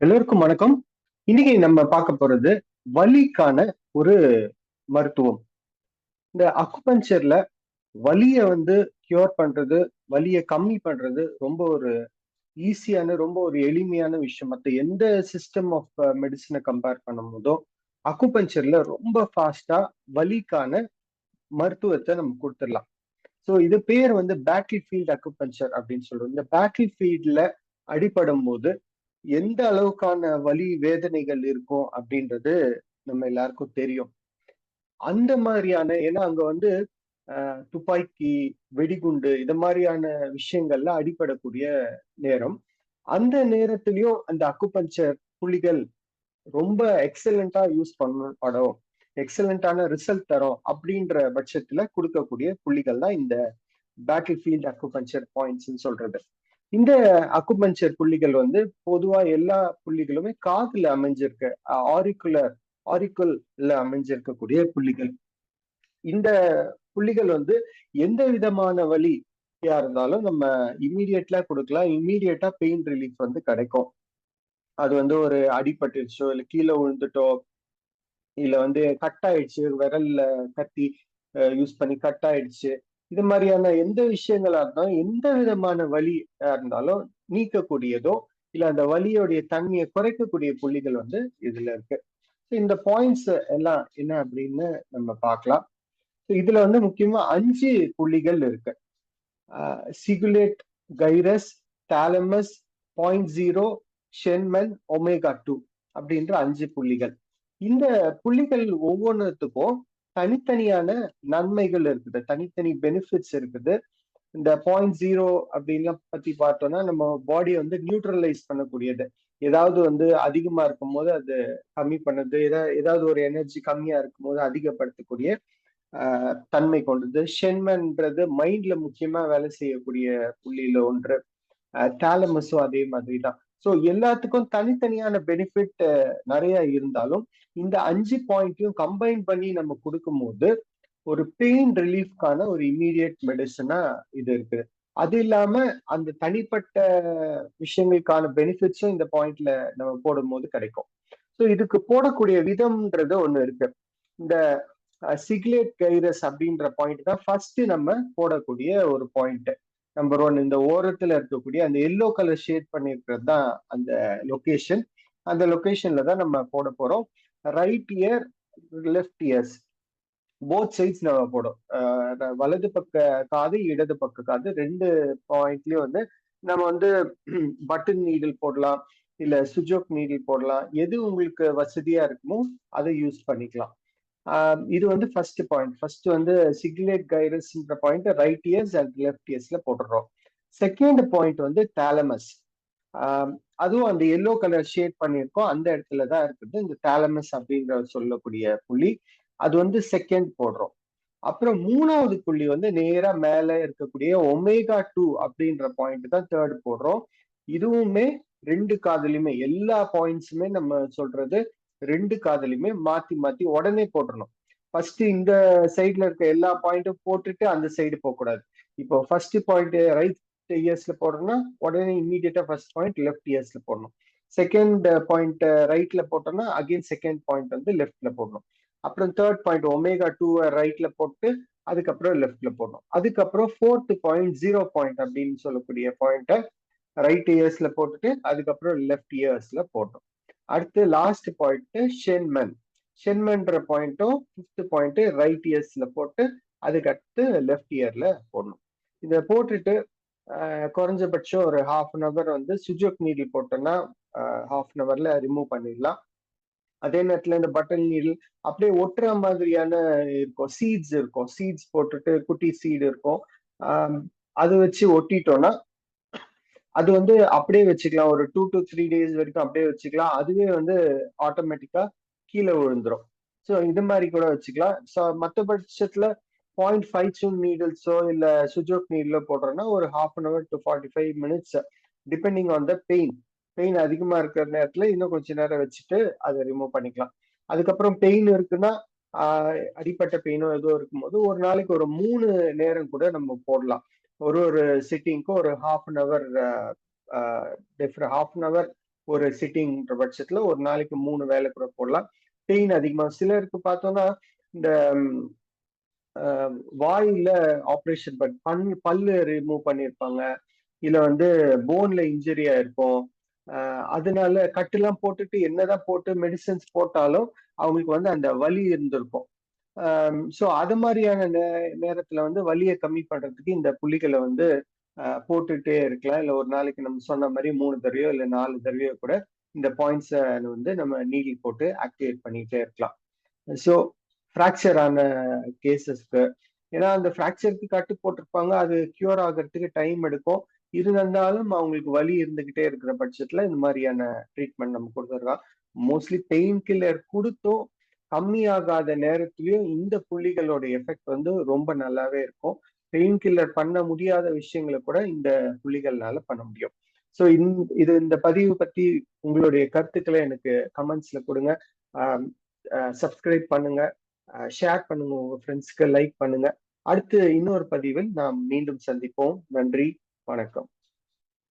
எல்லோருக்கும் வணக்கம். இன்னைக்கு நம்ம பார்க்க போறது வலிக்கான ஒரு மருத்துவம். இந்த அக்குபஞ்சர்ல வலிய கியூர் பண்றது, வலிய கம்மி பண்றது ரொம்ப ஒரு ஈஸியான, ரொம்ப ஒரு எளிமையான விஷயம். மத்த எந்த சிஸ்டம் ஆஃப் மெடிசினை கம்பேர் பண்ணும்போதோ, அக்குபஞ்சர்ல ரொம்ப ஃபாஸ்டா வலிக்கான மருத்துவத்தை நம்ம கொடுத்துடலாம். ஸோ இது பேர் பேட்டில் ஃபீல்ட் அக்குபஞ்சர் அப்படின்னு சொல்றோம். இந்த பேட்டில் ஃபீல்ட்ல அடிபடும் போது எந்த அளவுக்கான வலி வேதனைகள் இருக்கும் அப்படின்றது நம்ம எல்லாருக்கும் தெரியும். அந்த மாதிரியான ஏன்னா அங்க துப்பாக்கி, வெடிகுண்டு இது மாதிரியான விஷயங்கள்ல அடிபடக்கூடிய நேரம். அந்த நேரத்திலயும் அந்த அக்குபஞ்சர் புள்ளிகள் ரொம்ப எக்ஸலண்டா யூஸ் பண்ணப்படும், எக்ஸலண்டான ரிசல்ட் தரும் அப்படின்ற பட்சத்துல கொடுக்கக்கூடிய புள்ளிகள் தான் இந்த பேட்டில் ஃபீல்ட் அக்குபஞ்சர் பாயிண்ட்ஸ் சொல்றது. இந்த அக்குபஞ்சர் புள்ளிகள் பொதுவா எல்லா புள்ளிகளுமே காதுல அமைஞ்சிருக்கு. ஆரிக்குலர் ஆரிக்குல்ல அமைஞ்சிருக்கக்கூடிய புள்ளிகள். இந்த புள்ளிகள் எந்த விதமான வலியா இருந்தாலும் நம்ம இம்மீடியட்லா கொடுக்கலாம். இம்மீடியட்டா பெயின் ரிலீஃப் கிடைக்கும். அது ஒரு அடிபட்டுருச்சோ, இல்ல கீழே விழுந்துட்டோ, இல்ல கட் ஆயிடுச்சு, விரல்ல கத்தி யூஸ் பண்ணி கட் ஆயிடுச்சு, இது மாதிரியான எந்த விஷயங்களா இருந்தாலும், எந்த விதமான வலியா இருந்தாலும் நீக்கக்கூடியதோ, இல்ல அந்த வலியோடைய தன்மையை குறைக்கக்கூடிய புள்ளிகள் இதுல இருக்கு. இந்த பாயிண்ட்ஸ் எல்லாம் என்ன அப்படின்னு நம்ம பார்க்கலாம். இதுல முக்கியமா 5 புள்ளிகள் இருக்கு. Cingulate, gyrus, thalamus, point zero, shenmen, omega 2 அப்படின்ற 5 புள்ளிகள். இந்த புள்ளிகள் ஒவ்வொன்றுத்துக்கும் தனித்தனியான நன்மைகள் இருக்குது, தனித்தனி பெனிஃபிட்ஸ் இருக்குது. இந்த பாயிண்ட் ஜீரோ அப்படின்லாம் பத்தி பார்த்தோம்னா நம்ம பாடியை நியூட்ரலைஸ் பண்ணக்கூடியது. ஏதாவது அதிகமா இருக்கும் போது அது கம்மி பண்ணுது, ஏதாவது ஒரு எனர்ஜி கம்மியா இருக்கும் போது அதிகப்படுத்தக்கூடிய தன்மை கொண்டது. ஷென்மன்ன்றது மைண்ட்ல முக்கியமா வேலை செய்யக்கூடிய புள்ளியில ஒன்று. தாலமஸும் அதே மாதிரிதான். ஸோ எல்லாத்துக்கும் தனித்தனியான பெனிஃபிட் நிறைய இருந்தாலும் இந்த 5 பாயிண்ட்டையும் கம்பைன் பண்ணி நம்ம கொடுக்கும்போது ஒரு பெயின் ரிலீஃப்கான ஒரு இம்மீடியட் மெடிசனா இது இருக்குது. அது இல்லாம அந்த தனிப்பட்ட விஷயங்களுக்கான பெனிஃபிட்ஸும் இந்த பாயிண்ட்ல நம்ம போடும்போது கிடைக்கும். ஸோ இதுக்கு போடக்கூடிய விதம்ன்றது ஒண்ணு இருக்கு. இந்த சிக்லேட் கைரஸ் அப்படின்ற பாயிண்ட் தான் ஃபர்ஸ்ட் நம்ம போடக்கூடிய ஒரு பாயிண்ட். நம்பர் 1 இந்த ஓரத்துல இருக்கக்கூடிய அந்த எல்லோ கலர் ஷேட் பண்ணிருக்கிறது தான் அந்த லொகேஷன். அந்த லொகேஷன்ல தான் நம்ம போட போறோம். Right ear, left ears, both sides நம்ம போடும். வலது பக்க காது, இடது பக்க காது, ரெண்டு பாயிண்ட்லயும் நம்ம பட்டன் நீடில் போடலாம், இல்ல சுஜோக் நீடில் போடலாம். எது உங்களுக்கு வசதியா இருக்குமோ அதை யூஸ் பண்ணிக்கலாம். இது ஃபர்ஸ்ட் பாயிண்ட். ஃபர்ஸ்ட் சிக்லேட் கைரஸ்ன்ற point right ears and left இயர்ஸ்ல போட்டுறோம். Second point thalamus. அதுவும் அந்த எல்லோ கலர் ஷேட் பண்ணியிருக்கோம், அந்த இடத்துல தான் இருக்குது இந்த தாலமஸ் அப்படின்ற சொல்லக்கூடிய புள்ளி. அது செகண்ட் போடுறோம். அப்புறம் மூணாவது புள்ளி நேரா மேல இருக்கக்கூடிய ஒமேகா 2 அப்படின்ற பாயிண்ட் தான் தேர்ட் போடுறோம். இதுவுமே ரெண்டு காதுலயுமே எல்லா பாயிண்ட்ஸுமே நம்ம சொல்றது ரெண்டு காதுலயுமே மாத்தி மாத்தி உடனே போட்டுறணும். ஃபர்ஸ்ட் இந்த சைட்ல இருக்க எல்லா பாயிண்ட்டும் போட்டுட்டு அந்த சைடு போக கூடாது. இப்போ ஃபர்ஸ்ட் பாயிண்ட் ரைட் இயர்ஸ்ல போடுறோம்னா உடனே இம்மீடியட்டா ஃபர்ஸ்ட் பாயிண்ட் லெஃப்ட் இயர்ஸ்ல போடணும். செகண்ட் பாயிண்ட் ரைட்ல போட்டோம்னா அகைன் செகண்ட் பாயிண்ட் லெஃப்ட்ல போடணும். அப்புறம் தேர்ட் பாயிண்ட் ஒமேகா 2 ரைட்ல போட்டு அதுக்கப்புறம் லெஃப்ட்ல போடணும். அதுக்கப்புறம் ஃபோர்த் பாயிண்ட் ஜீரோ பாயிண்ட் அப்படின்னு சொல்லக்கூடிய பாயிண்ட ரைட் இயர்ஸ்ல போட்டுட்டு அதுக்கப்புறம் லெஃப்ட் இயர்ஸ்ல போட்டோம். அடுத்து லாஸ்ட் பாயிண்ட் ஷென்மன். ஷென்மன்ற பாயிண்ட்டும் ஃபிஃப்த் பாயிண்ட் ரைட் இயர்ஸ்ல போட்டு அதுக்கு அடுத்து லெஃப்ட் இயர்ல போடணும். இதை போட்டுட்டு குறைஞ்சபட்சம் ஒரு half an hour Su Jok needle போட்டோம்னா ஹாஃப் அன் அவர்ல ரிமூவ் பண்ணிடலாம். அதே நேரத்துல இந்த பட்டன் நீடில் அப்படியே ஒட்டுற மாதிரியான இருக்கும், சீட்ஸ் இருக்கும், சீட்ஸ் போட்டுட்டு குட்டி சீடு இருக்கும். அது வச்சு ஒட்டிட்டோம்னா அது அப்படியே வச்சுக்கலாம். ஒரு 2 to 3 days வரைக்கும் அப்படியே வச்சுக்கலாம். அதுவே ஆட்டோமேட்டிக்கா கீழே விழுந்துரும். ஸோ இது மாதிரி கூட வச்சுக்கலாம். ஸோ மற்ற பட்சத்துல 0.5 நீடில்ஸோ இல்ல சுஜோக் நீடிலோ போடுறோம்னா ஒரு half an hour to 45 minutes depending on the pain. Pain அதிகமா இருக்கிற நேரத்துல இன்னும் கொஞ்ச நேரம் வச்சுட்டு அதை ரிமூவ் பண்ணிக்கலாம். அதுக்கப்புறம் பெயின் இருக்குன்னா அடிப்பட்ட பெயினோ ஏதோ இருக்கும்போது ஒரு நாளைக்கு ஒரு 3 நேரம் கூட நம்ம போடலாம். ஒரு ஒரு சிட்டிங்க்கும் ஒரு half an hour, half an hour ஒரு சிட்டிங்ன்ற பட்சத்துல ஒரு நாளைக்கு 3 வேலை கூட போடலாம். பெயின் அதிகமா சிலருக்கு பார்த்தோம்னா இந்த வாயில ஆப்ரேஷன் பல்லு ரிமூவ் பண்ணியிருப்பாங்க. இல்ல வந்து போன்ல இன்ஜுரி ஆயிருக்கும். அதனால கட்டுலாம் போட்டுட்டு என்னதான் போட்டு மெடிசின்ஸ் போட்டாலும் அவங்களுக்கு வந்து அந்த வலி இருந்திருக்கும். சோ அது மாதிரியான நேரத்துல வந்து வலியை கம்மி பண்றதுக்கு இந்த புள்ளிகளை வந்து போட்டுட்டே இருக்கலாம். இல்ல ஒரு நாளைக்கு நம்ம சொன்ன மாதிரி 3 தடவையோ இல்ல 4 தடவையோ கூட இந்த பாயிண்ட்ஸை வந்து நம்ம நீடில் போட்டு ஆக்டிவேட் பண்ணிட்டே இருக்கலாம். ஸோ ஃப்ராக்சர் ஆன கேசஸ்க்கு, ஏன்னா அந்த ஃப்ராக்சருக்கு கட்டு போட்டிருப்பாங்க, அது கியூர் ஆகிறதுக்கு டைம் எடுக்கும். இருந்தாலும் அவங்களுக்கு வலி இருந்துகிட்டே இருக்கிற பட்சத்துல இந்த மாதிரியான ட்ரீட்மெண்ட் நம்ம கொடுத்துருக்கோம். மோஸ்ட்லி பெயின் கில்லர் கொடுத்தும் கம்மியாகாத நேரத்திலயும் இந்த புள்ளிகளோட எஃபெக்ட் வந்து ரொம்ப நல்லாவே இருக்கும். பெயின் கில்லர் பண்ண முடியாத விஷயங்களை கூட இந்த புள்ளிகள்னால பண்ண முடியும். ஸோ இந்த பதிவு பத்தி உங்களுடைய கருத்துக்களை எனக்கு கமெண்ட்ஸ்ல கொடுங்க. சப்ஸ்கிரைப் பண்ணுங்க, ஷேர் பண்ணுங்க, உங்க ஃப்ரெண்ட்ஸ்க்கு லைக் பண்ணுங்க. அடுத்து இன்னொரு பதிவில் நாம் மீண்டும் சந்திப்போம். நன்றி, வணக்கம்.